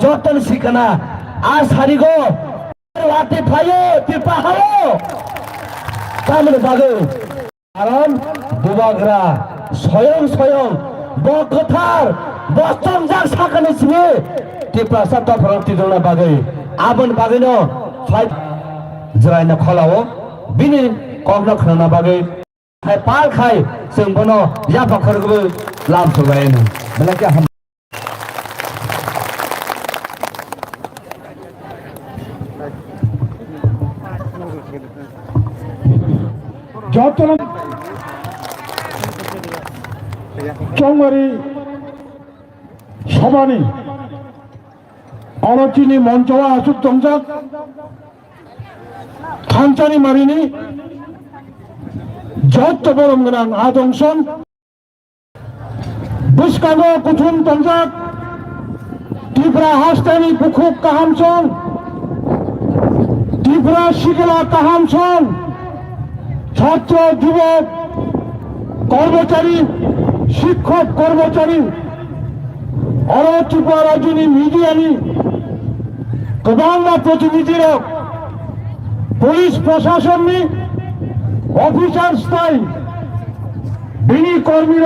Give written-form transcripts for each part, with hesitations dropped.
jotan sikana as harigo lati phayo tipa hayo kamne bago karon bubagra soyong bokotar boston jak sakane sibe TIPRA sabta pranti dona bagai abon bagino fight jraina kholao bini kogna khana bagai khai pal khai sengbono ya pakhargo lam sobainu belaka ham jotono chongmari সবানি অনচিনি মঞ্চ와 아숙 동작 탄자니 마리니 저토보름그랑 아동선 부스카노 구툼 동작 TIPRA 하스타니 부쿡 কাহাম선 TIPRA 시গলা কাহাম선 ছাত্র যুবক কর্মচারী শিক্ষক কর্মচারী TIPRA राजनी मीडियानी गोबां प्रतिनिधि police प्रशासन officer स्थाई बिनी कर्मी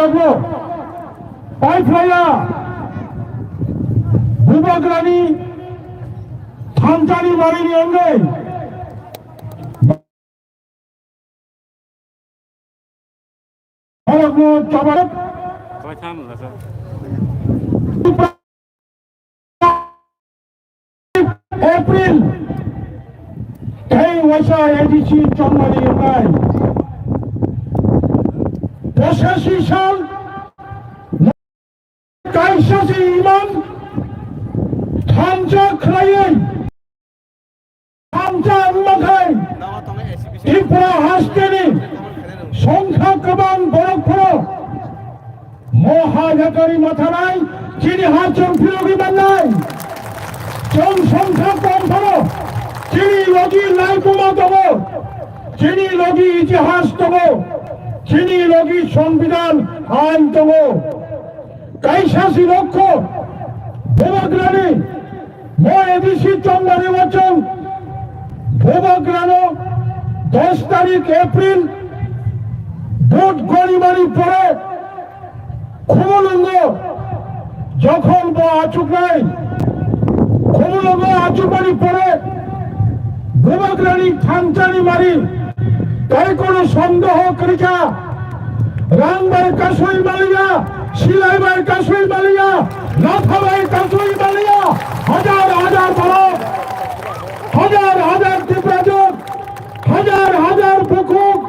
पाइपलाया बुबाग्रानी थानसानी मारिनी अंगे April kay wasa edisi chongmari yungai posasi sal kaisasi iman thansa khlai thansa makhai TIPRA hasteni সংখ্যা কবাং বড় মহাজাকারি মাথা নাই চিনি হাচন ফিরোগি বান্নাই জন সংখ্যা কম ধরো চিনি লগি লাইকুমা দেবো চিনি লগি ইতিহাস দেবো চিনি লগি সংবিধান আইন দেবো কাইসাসি লক্ষ্য বুবাগ্রানি এদিসি চম্বারি বচন বুবাগ্রানো 10 তারিখ এপ্রিল ভোট গড়িমারি পরে খুমুলুঙ্গ যখন আচুক নাই খুমুলুঙ্গ আচুকারি পরে বুবাগ্রানি থানচানি মারি তাই কোনো সন্দেহ করিকা রাংবাই কাশুই মালিয়া শিলাইবাই কাশুই মালিয়া নাথাবাই কাশুই মালিয়া হাজার হাজার ভারত হাজার TIPRA জোট হাজার বুকুক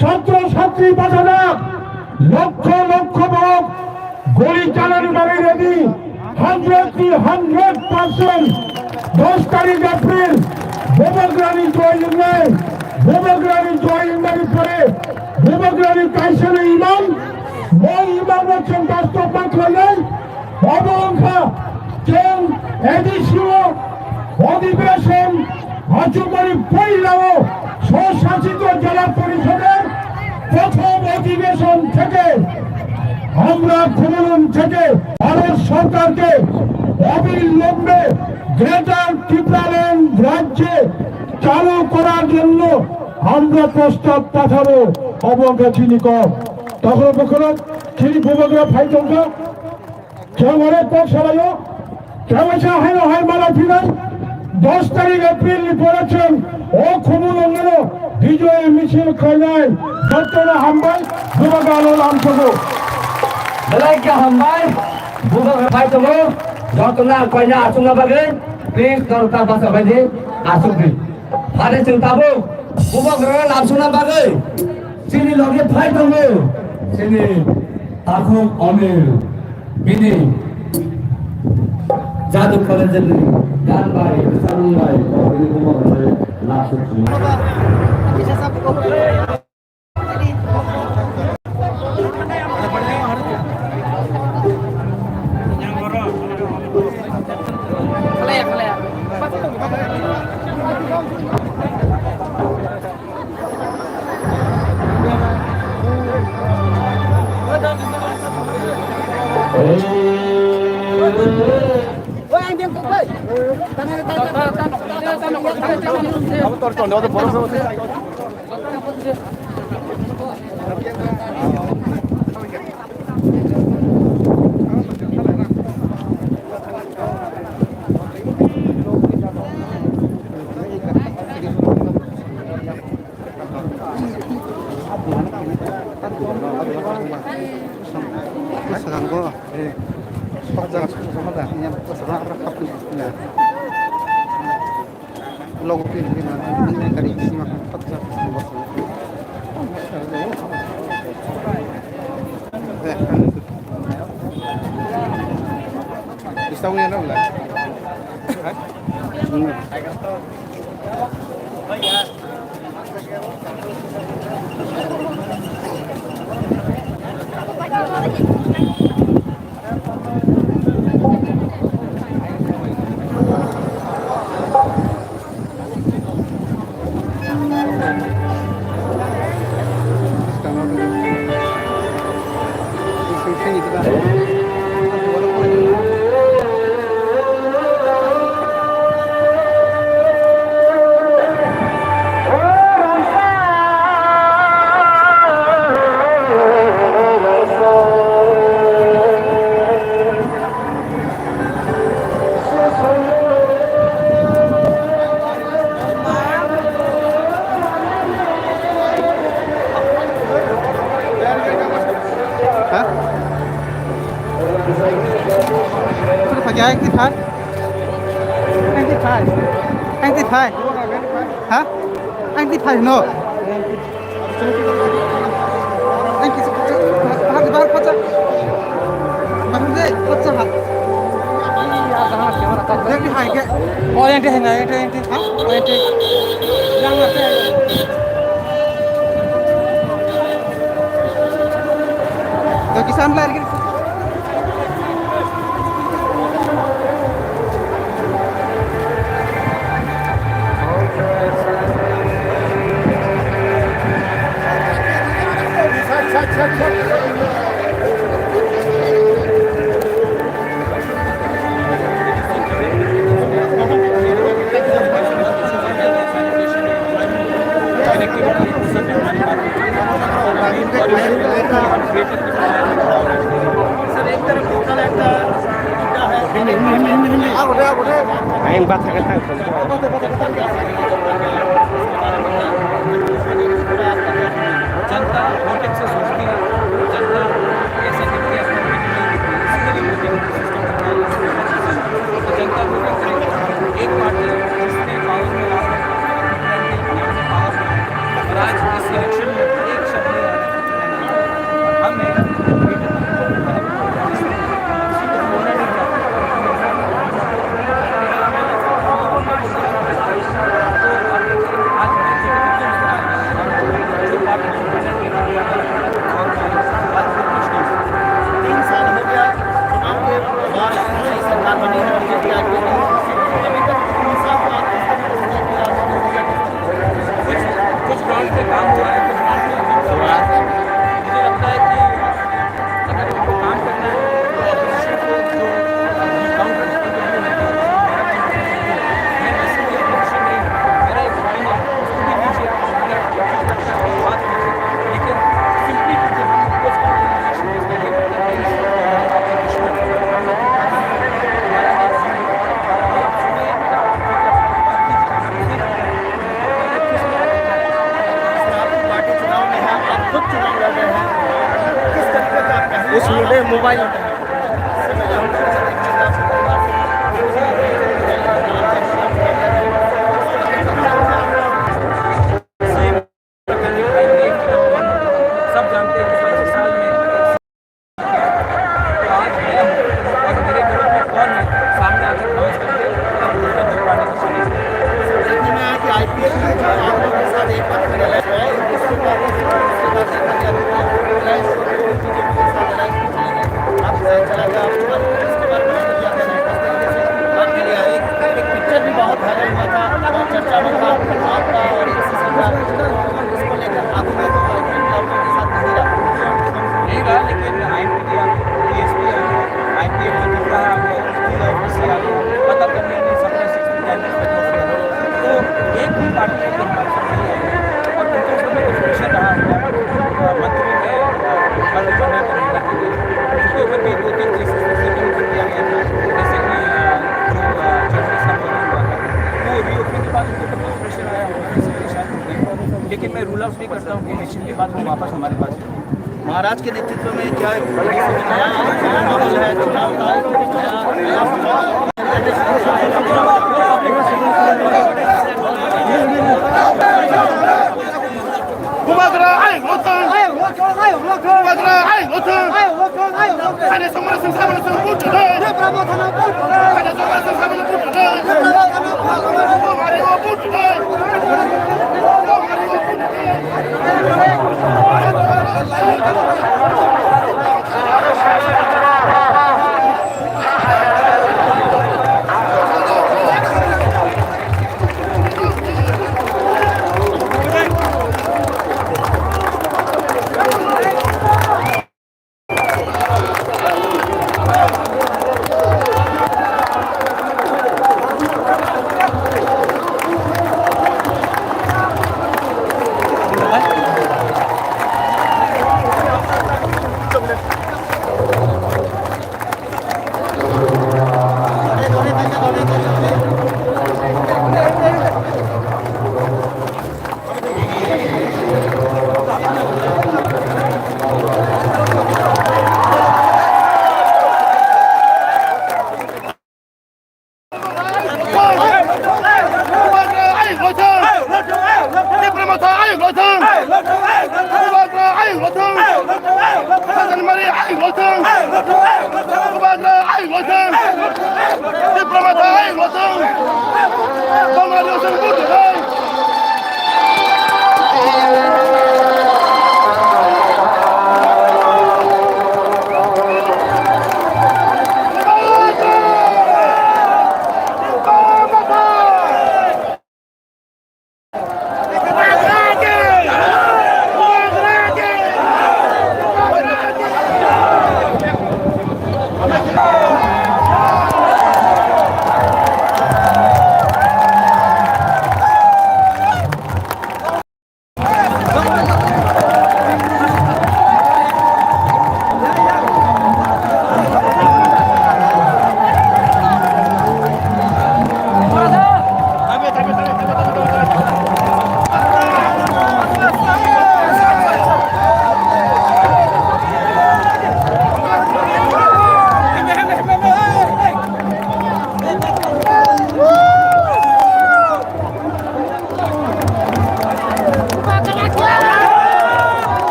ছাত্র ছাত্রী বাঁচানা লক্ষ ভারত গুলি চালানি মারি রেডি 100% 10 তারিখ এপ্রিল বুবাগ্রানি জয়িং মারি পরে বুবাগ্রানি কাইসানে ইমাম ইমাম হচ্ছেন বাস্তব বাংলায় অবংখা চেন এডিসিও অধিবেশন আচুমারি পইলাও স্বশাসিত জেলা পরিষদের প্রথম অধিবেশন থেকে আমরা খুমুলুং থেকে ভারত সরকারকে অবিলম্বে গ্রেটার টিপ্রাল্যান্ড রাজ্যে চালু করার জন্য আমরা প্রস্তাব পাঠাবো অবগাছিনি কম তখন কখনো চিনি বুবাগ্রা ফাইটঙ্গ কেমন পৌঁছালো কেমন হয় মালা ফিরাই 10 তারিখ এপ্রিল পড়েছেন ও খুমুলুঙের বিজয় মিছিল খয়নায় যতনা হামবাই বুবাগ্রা আলো নামছবো Belaka hambai bubagra faitomo jotna koina asunga bage please dorta basa bage asugri hare chintabo bubagra asuna bage chini loge faitomo chini takhum amir bini jadu kore jeni gan bai sarung bai bini bubagra lasu bisa sab ko Ôi anh Điên cũng vậy. Hả? Anh đi phải nó. Anh kì bắt Bang deh, kocak. Yang di hai ke? Oh yang di hai na, yang di. Hah? Oh yang di. Yang apa? Kau kisah lagi. Yang bat sangat tahu. Janata voting से सोचती है जनता ऐसे करके तो जनता को क्या करेगी एक पार्टी जिसने पावर में और आज इस इलेक्शन में एक शब्द हमें कुछ ग्राउंड पे काम हुआ है कुछ ग्राउंड पे हुआ है मुझे लगता है कि अगर इनको काम करना है तो ऑपोजिशन को जो काउंट करने की जो मैं वैसे भी ऑपोजिशन नहीं हूँ मेरा एक भाई है उसको भी नीचे बात कीजिए लेकिन सिंपली जब हम कुछ उस मुद्दे मोबाइल सब जानते हैं कि 25 साल में आज मैं हूँ और मेरे घर में कौन है सामने आकर खौज करके उनका दौड़ाने की कोशिश देखने में आया कि आईपीएल में जो आप लोगों के साथ एक बार खेला है इसके बाद देखा गया रिलायंस को चीज़ें के साथ रिलायंस में चले गए आप चला गया आपके बाद इसके बाद बात के लिए एक पिक्चर भी बहुत वायरल हुआ था और चर्चा में था आपका और एक सरकार इसको लेकर आगे में तो आप लोगों के साथ नहीं रहा नहीं रहा लेकिन IPL में TIPRA पता करने मैं रूल आउट नहीं करता हूँ कि इलेक्शन के बाद वो वापस हमारे पास है। महाराज के नेतृत्व में क्या नया माहौल है, चुनाव का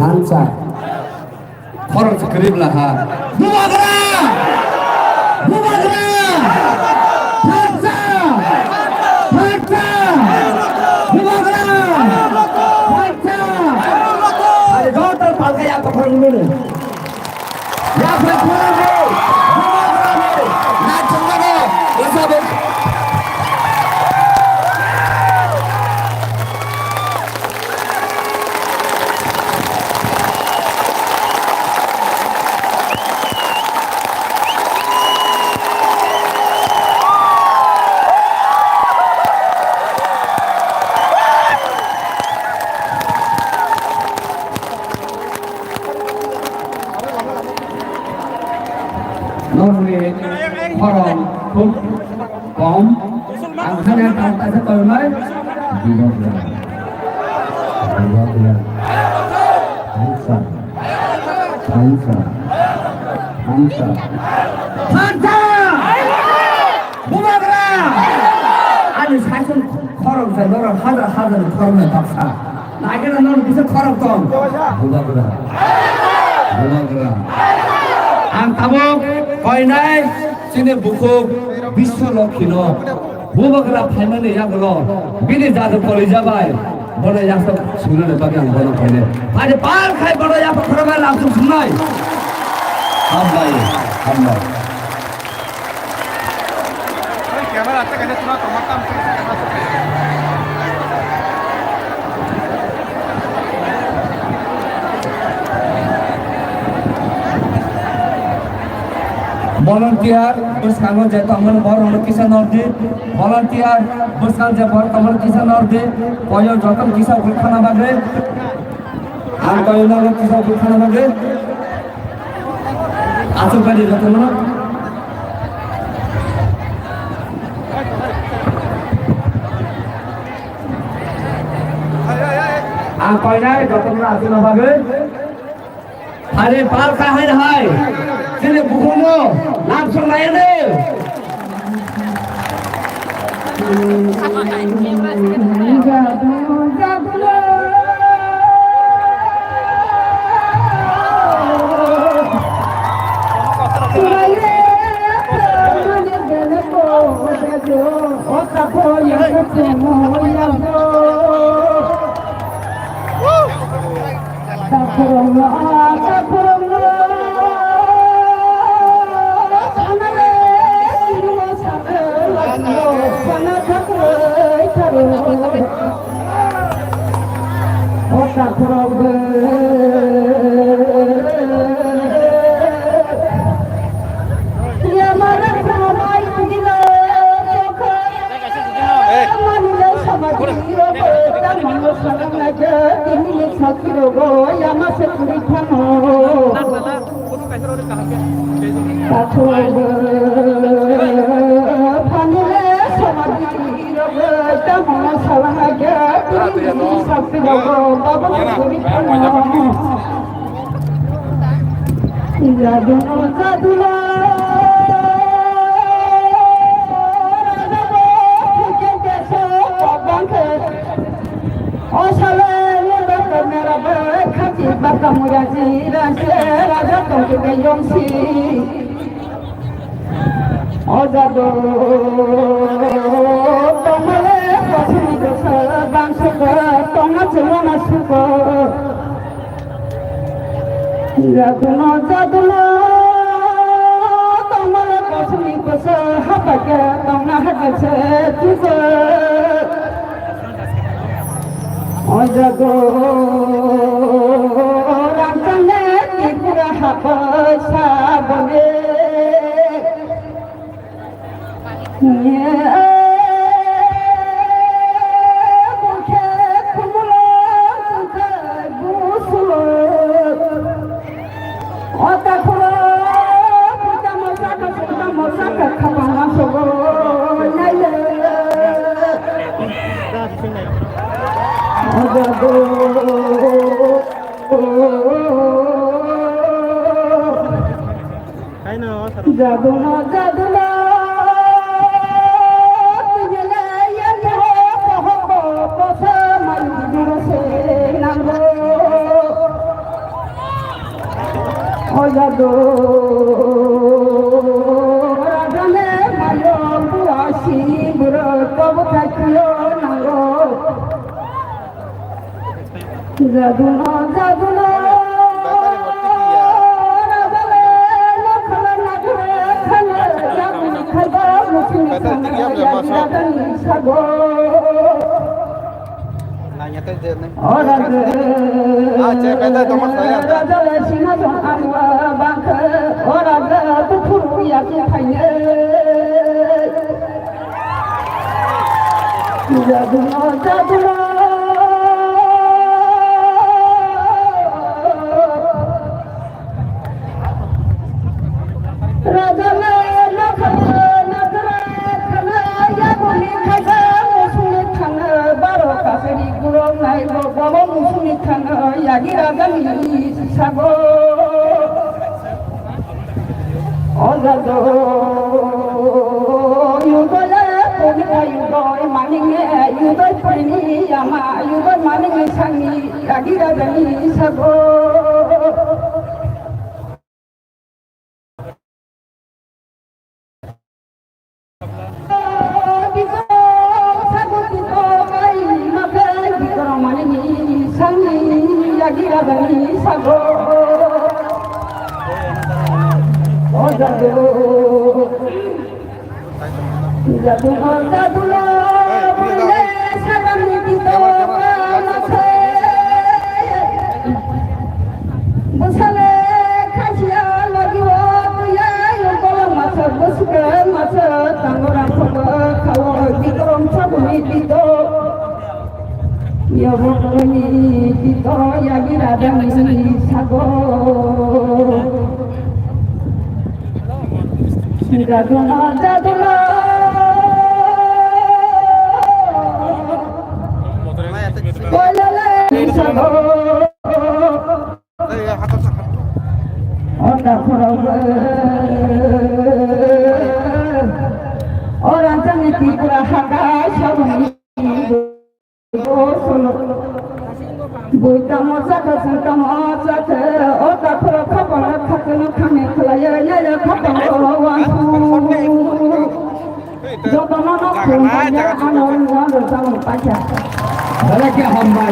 thansa khorong kwlwikha ha Bubagrani thansa Bubagrani thansa ada Kotor pakai yang kepala ini ya Bubagrani nah coba deh normally korom kum kom angkanya tanta sekolmai Bubagrani thansa Bubagrani ani saison korom sa nora hazar korom taksa 나게는 너는 무슨 커럽던 Bubagrani ang tabok koinai sini bukuk biswa lokino Bubagrani phaimane yaglo bini jadu poli jabai bada yaksa sunane bagi ang bada koine ade par khai bada yaksa khorba langsung sunai hambai camera अच्छा कैसे सुना कमर काम से camera volunteer bersama je taman bor ono kisan orde volunteer bersama je bor taman kisan orde koyo jotam kisa ulkhana bagre ar koyo na kisa ulkhana bagre aso kali jotam na ar koyo na jotam na aso na bagre are par ka hai sini bukumu langsung layan deh.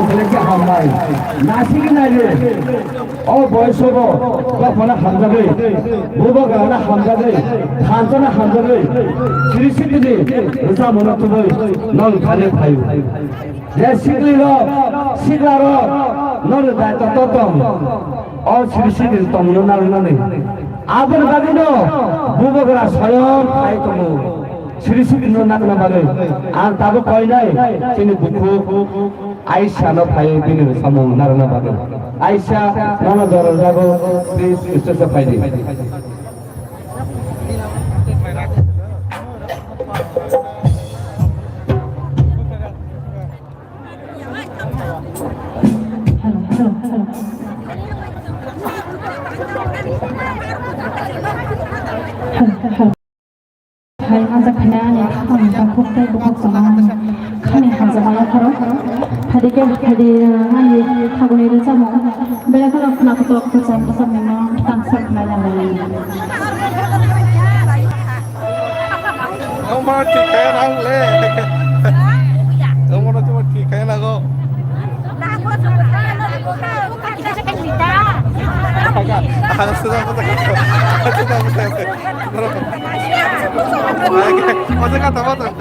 Selekya hambai. Nasi kinaje. Oh boysobo. Bapana hamzabe. Bubagrani hamzabe. Thansa hamzabe. Sirisi usa monatubai. Non khale thayu. Je siglaro. Non daita totom. Oh sirisi tomuno narunane. Abar bagino. Bubagrani sayang khai tomu. Sirisi no nakna bage. Ang tabo koi nai. Sini buku. Aisyah no pai bini samung narana bage. Aisyah nono doro jago. Please istesa paidi. Hai hansa khanani kham ta khoktai bukak sama khani hansa mala kharo hadike ngani thaguni ru samo bela khalo khna ko tok sam sam na thansa khna jamani Ông mà chỉ cái nào lệ. Ông mà cuma chỉ cái nào go. Sudah masa kata apa tuh?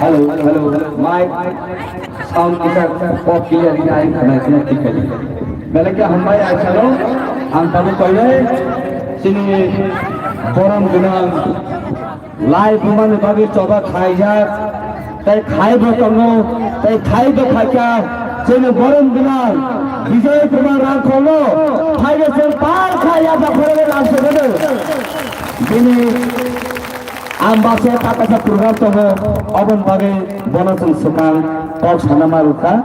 Hello. Mic, sound kita pop clear ini aing kena tiket. Belakang hambai acara, ang tamu kaya sini forum dengan live mana bagi coba kaya, tapi kaya bertemu, tapi kaya berkaya, sini forum dengan Vijay Kumar Rangkolo, kaya sempal kaya berkorban langsung ada. Sini ambase pakasa program toho abon bage bonasun sukang pok sanama ruka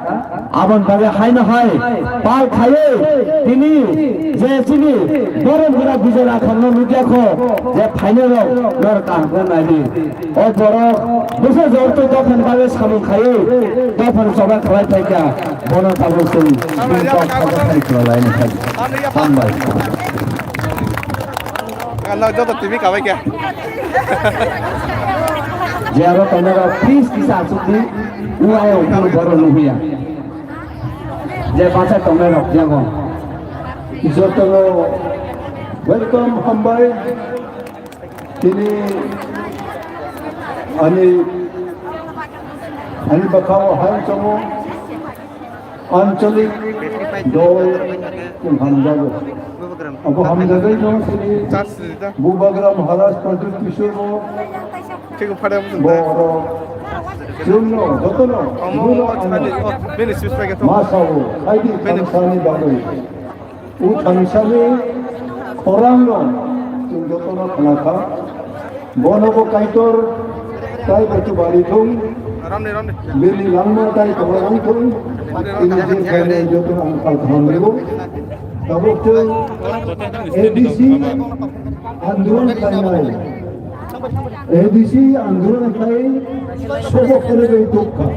abon bage hai na hai pal khaye tini je sini boron gura bijela khonno nudia kho je final lor ka ko nai o boro bose jorto tofan bage samu khaye tofan soba khalai thaika bono tabu sun pok khai khalai na khai sambai Allah jauh TV kawai kya? Jauh kamera please kisah sudi, uai orang baru nuhia. Jauh bahasa kamera jangan. Jotolo welcome hambai kini ani bakau hai chomo anchalik dol kumhanjago abu hamjagai jo sini Bubagrani Maharashtra Kishore ठीक फटे boro jumno jotono बेने switch पे तो masawo haidi thansani bagoi u thansani korangno jotono khanaka bonobo kaitor tai batu bari thung रामने beli langma tai korang thung ini je kene jotono angkal thamrebo tabok ABC आंदोलन करना ABC आंदोलन kai sobo kere gai tokka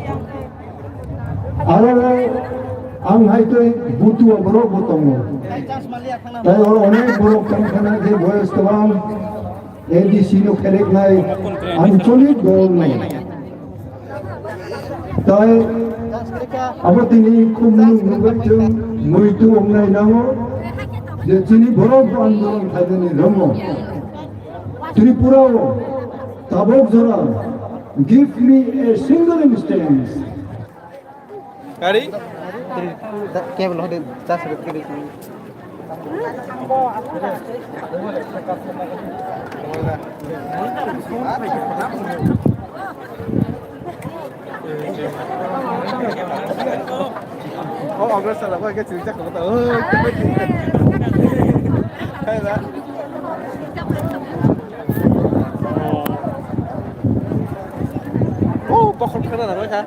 ara ang hai toi butu bro botongo tai or onek bro kamkhana je boys tamam ABC no kherek nai ancholik dol nai tai abotini khumulwng nugachung muitu ongnai nango je chini bro आंदोलन khadeni romo Tripura, Tabok Zora, give me a single instance. गाड़ी केवल हो 10 रुपए की ओ अगर साला वो क्या चीज का बता है ना ओ पकड़ कर रहा है क्या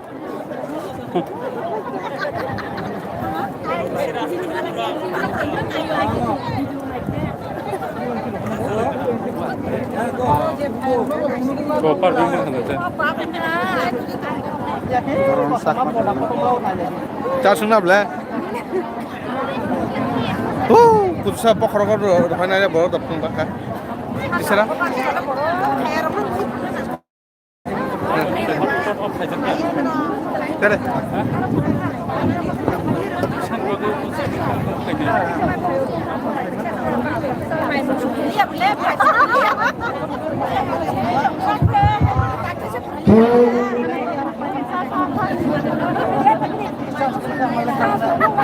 Kotor juga kan ada. Cak sunap lah. Kudu sa pokok rokok depan aja baru dapat pakai. Di sana. Kare.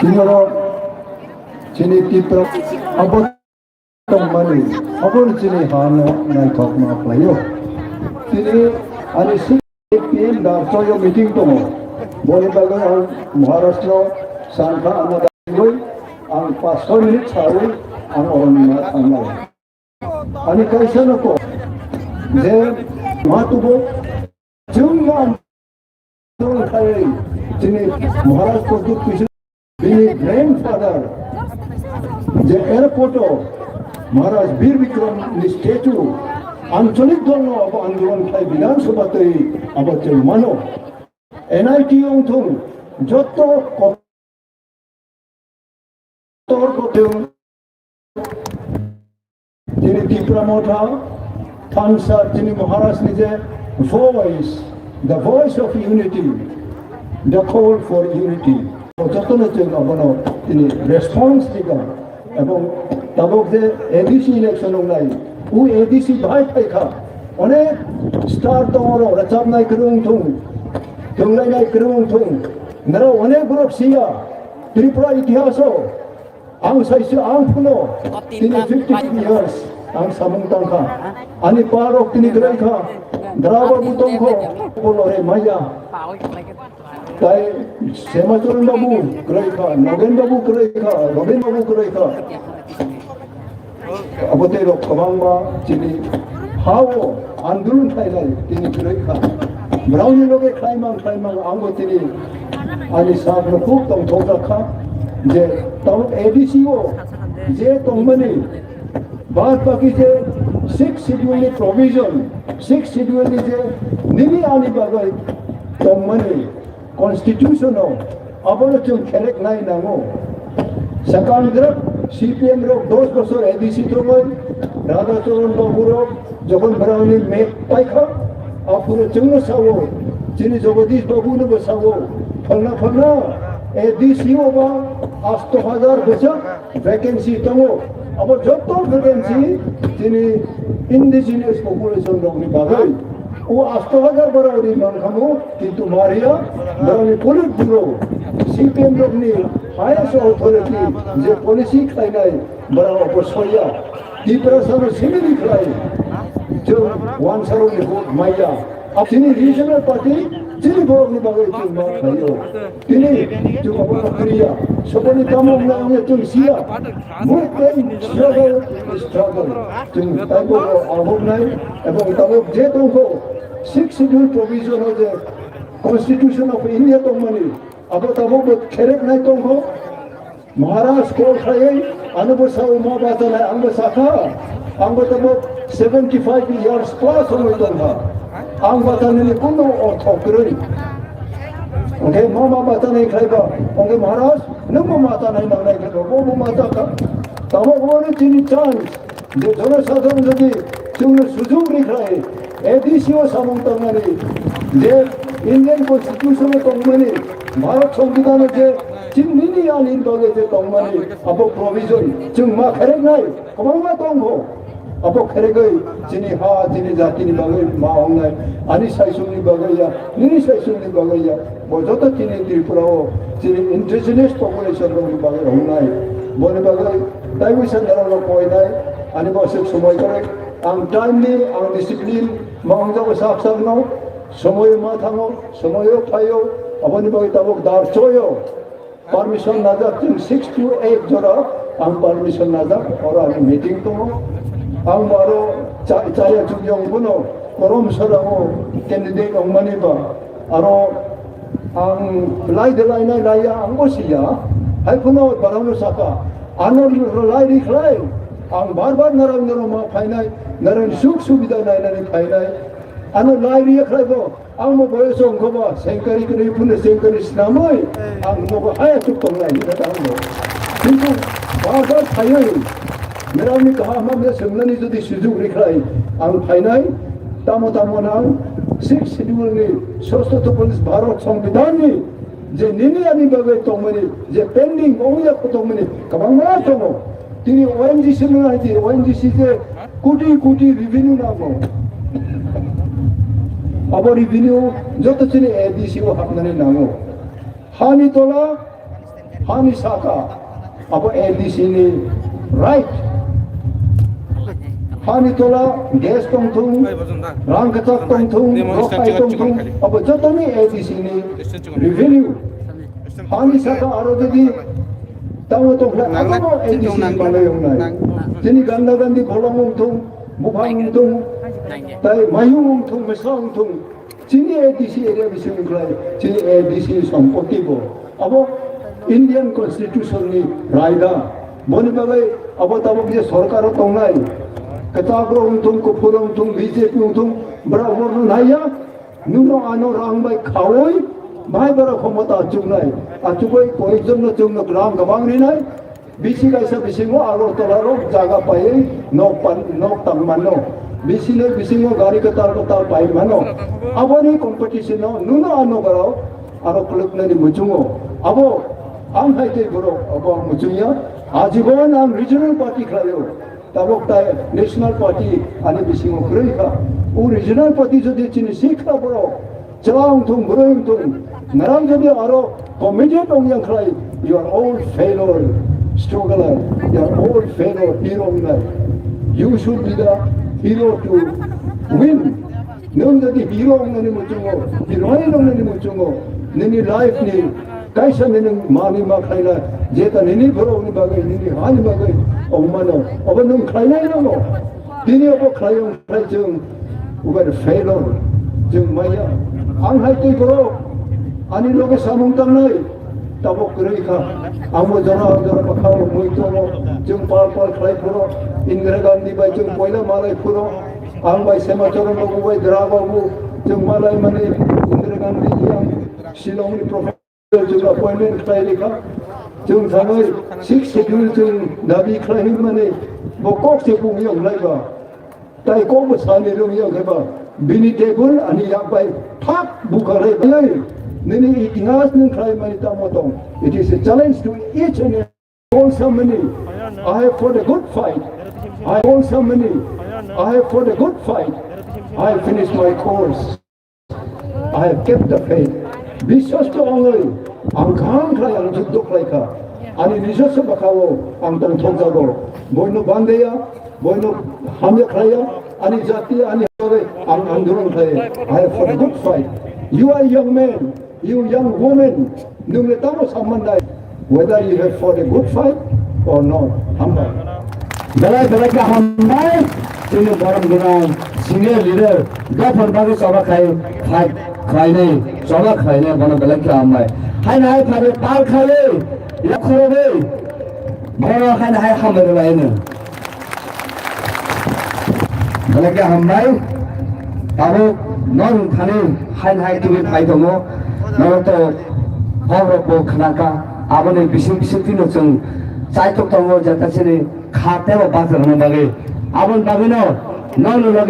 Singoro sini TIPRA abot tongmani abon sini hano nai thok ma playo sini ani 6 PM da soyo meeting tomo bole bago ang Maharashtra sanka amada goi ang 5 minute chawi ang oron ma thangai ani kaisa nako je matubo jungma tong khai sini Maharashtra ko kisu bini grandfather যে এয়ারপোর্টও মহারাজ বীর Vikram statue আঞ্চলিক দল আন্দোলন খাই বিধানসভাতে আবচ্চন মানো NIT অংথং যত কতর যিনি ত্রিপুরা মঠা thansa যিনি মহারাজ নিজে voice the voice of unity the call for unity যতনের জন্য আপনার তিনি রেসপন্স দিলেন এবং তাবক যে এডিসি ইলেকশন নাই ও এডিসি ভাই পাইখা অনেক স্টার তোমার রাচাব নাই করুং থুং থুংলাই নাই করুং থুং নারা অনেক গ্রুপ সিয়া ত্রিপুরা ইতিহাস আং সাইসে আং ফুনো তিনি 50 ইয়ার্স আং সামং তাংখা আনি পারক তিনি গ্রাইখা দ্রাবা বুতংখো বলরে মাইয়া তাই শ্যামাচরণ বাবু গ্রাইখা নগেন বাবু গ্রাইখা রবীন বাবু গ্রাইখা আবতের খবাংবা যিনি হাও আন্দোলন খাইলাই তিনি গ্রাইখা ব্রাউনি লগে খাইমাং আঙ্গ তিনি আনি সাগর খুব তং থোরাখা যে তং এডিসিও যে তংমানি বাদ বাকি যে 6 শিডিউল প্রভিজন 6 শিডিউল যে নিমি আনি বাগাই তংমানি Constitutional abolition kerek nai nango sakandra CPM rok 10 বছর এডিসি তোমই রাধাচরণ বাবু রক যখন ব্রাউনি মেক পাইখা আপুরে চঙ্গ সাবো যিনি জগদীশ বাবু নে বসাবো ফলনা এডিসি ওবা 8000 বছর ভ্যাকেন্সি তমো আবার যত ভ্যাকেন্সি যিনি ইন্ডিজিনিয়াস পপুলেশন রকনি বাগাই ও 8000 বরাবরই মান খামো কিন্তু মারিয়া বরনি পুলিশ ব্যুরো সিপিএম রকনি হাইয়েস্ট অথরিটি যে পলিসি খাই নাই বড় অপসরিয়া ত্রিপুরা সর সিমিলি খাই যে ওয়ান সারনি ভোট মাইয়া তিনি রিজনাল পার্টি যিনি বরনি বাগাই চুমা খাইও তিনি যে অপনা করিয়া সপনি কামম না আমি তুমি সিয়া মুখ পেন স্ট্রাগল তুমি তাই বলো আহব নাই এবং তাবক যে তংকো 6 শিডিউল প্রভিজন হচ্ছে কনস্টিটিউশন অফ ইন্ডিয়া তংমানি আবো তাবক খেরেক নাই তংকো মহারাজ কোল খাই আনুবসাও মা বাতা নাই আঙ্গ সাখা আঙ্গ তাবক 75 ইয়ার্স প্লাস হই তংবা আং বাতা নেই কোনো অর্থ করি ওকে মা বাতা নাই খাইবা ওকে মহারাজ নম মাতা নাই নাই খাইবা ও মাতা কা তাবক ওরে তিনি চান্স যে জনসাধারণ যদি তুমি সুযোগ রেখায় এডিসিও সামন্তমানি যে ইন্ডিয়ান কনস্টিটিউশনে তংমানি ভারত সংবিধানে যে চিহ্নিনি আলিন বলে যে তংমানি আবো প্রভিজন जों मा খেরে নাই কমা তংভ আবো খেরে গই যিনি হা যিনি জাতিনি বাগৈ মা হংনাই আনি সাইসুনি বাগৈয়া নিনি সাইসুনি বাগৈয়া বজত তিনি ত্রিপুরাও যিনি ইন্ডিজিনিয়াস পপুলেশন রকনি বাগৈ হংনাই বনে বাগৈ তাই বৈসান দাঁড়ানো কয় নাই আনি বসে সময় করে আং টাইমলি আং ডিসিপ্লিন মাংজাবো সাকসাগনো সময় মা থাঙো সময়ও ফাইও অবনি বাগৈ তাবক দার চয়ও পারমিশন নাজাক जों 6 to 8 জরা আং পারমিশন নাজাক আর আমি মিটিং তো আং বারো চায়া চুজং বনো করম সরাও ক্যান্ডিডেট অংমানিবা আরো আং লাইনা লাইয়া আং বসিয়া হাইফুনো বারাউনো সাকা আনর লাই রিখলাই আং বারবার নারায়ণ মা ফাইনাই নারায়ণ সুখ সুবিধা নাইনানি ফাইনাই আনো লাই রিখলাইবো আং মো বয়স অংখবা সেঙ্কারি করে ফুনে সেঙ্কারি স্নামই আং মো হায়া চুক তংলাই এটা আং কিন্তু বারবার ফাইনাই মেরানি কাহা আমামে সেমলানি যদি সুযোগ রিখলাই আং ফাইনাই তামো নাং 6 শিডিউলনি ষষ্ঠ পুলিশ ভারত সংবিধাননি যে নিনি আনি বাগৈ তংমানি যে পেন্ডিং ওয়া তংমানি কাবাংমা তংও তিনি ওএনজিসি নাইতি ওএনজিসি যে কোটি রেভিনিউ নামো আবার রেভিনিউ যত চিনি এডিসি ও হামনানি নামো হানি তোলা হানি সাকা abo ADC ni right Hani tola gas tong thung rang katak tong thung rokai tong thung abo jotoni ADC ni revenue Hani saka aro jadi tahu tong abo ADC malayong nai jadi ganda gandi bolong thung mubang thung tai mayung thung mesang thung Chini ADC area bising klai chini ADC sampoti bo abo Indian Constitution ni raida moni bagai abo tabo bia sarkar tongnai ketagro untung kupur untung BJP untung berakhir naya nuno ano rang bai khawoi mai bara khomata achungnai achugoi koijon no chung no gram gabang ni nai bisi gaisa bisingo aro tolaro jaga pai nok tangmano bisine bisingo gari katar pai mano abo ni competition no nuno ano garo aro klub ni mujungo abo ang haite bro abo mujunya आजीवन आम regional party खड़े हो तब national party आने बिसिंग खड़े का वो regional party जो देचिनी सीखा बरो चलाऊं तुम बरों तुम नरम जब ये आरो कॉमेडियन लोग खड़े you are all failure struggler you are all failure hero ना you should be the hero to win नंग जब hero नहीं मुझुंगो heroine नहीं मुझुंगो नहीं life नहीं कैसा नहीं मानी मा खाइला जेता नहीं भरो नहीं बागे नहीं हाल बागे 엄마는 अब नंग खाइला ही ना दिने अब खाइयों खाइ जंग उगर failure जंग माया आं हाइ तो करो आनी लोगे सामुंग तंग नहीं तबो करें का आमो जना बखाओ मुइतो जंग पाल खाइ करो इंदिरा गांधी बाई जंग कोयला मालाय करो आं बाई समाचारों लोगों बाई द्रावाबू जंग मालाय मने इंदिरा गांधी यां शिलोंग प्रोफेसर जों अपॉइंटमेंट खाइलेखा जों थाङै 6 शेड्यूल जों दाबि खाइनो माने बकक से बुंगियाव लायबा ताइ कोबो सानि रोंगियाव गेबा बिनि टेबल आनि याबाय थाक बुखारै नै नैनि इतिहास नों खाइ माने तामोदं it is a challenge to each and all so many I have fought a good fight I all so many I have fought a good fight I have finished my course I have kept the faith বিশ্বাস তো অঙ্গই আং খাং খাই আং যুদ্ধ খাইখা আনি নিজস্ব বাখাও আং দং থক যাবো বইনো বান্দেয়া বইনো হামে খাইয়া আনি জাতি আনি হবে আং আন্দোলন খাই I have fought a good fight you are young man you young woman nungle tamo samandai whether you have fought a good fight or not hamba belai ka hambai tinu baram gunang senior leader gafar bagi sabak khai nei sabak khai nei bana belai ka hambai hai nai phare par khale yakhore be bana hai nai hambai lai ne belai ka hambai abo non thane hai nai tu phai dongo no to horo bo khnaka abone bising tino chung chai tok tongo jata chini khate ba bazar no bage abon bagino non lage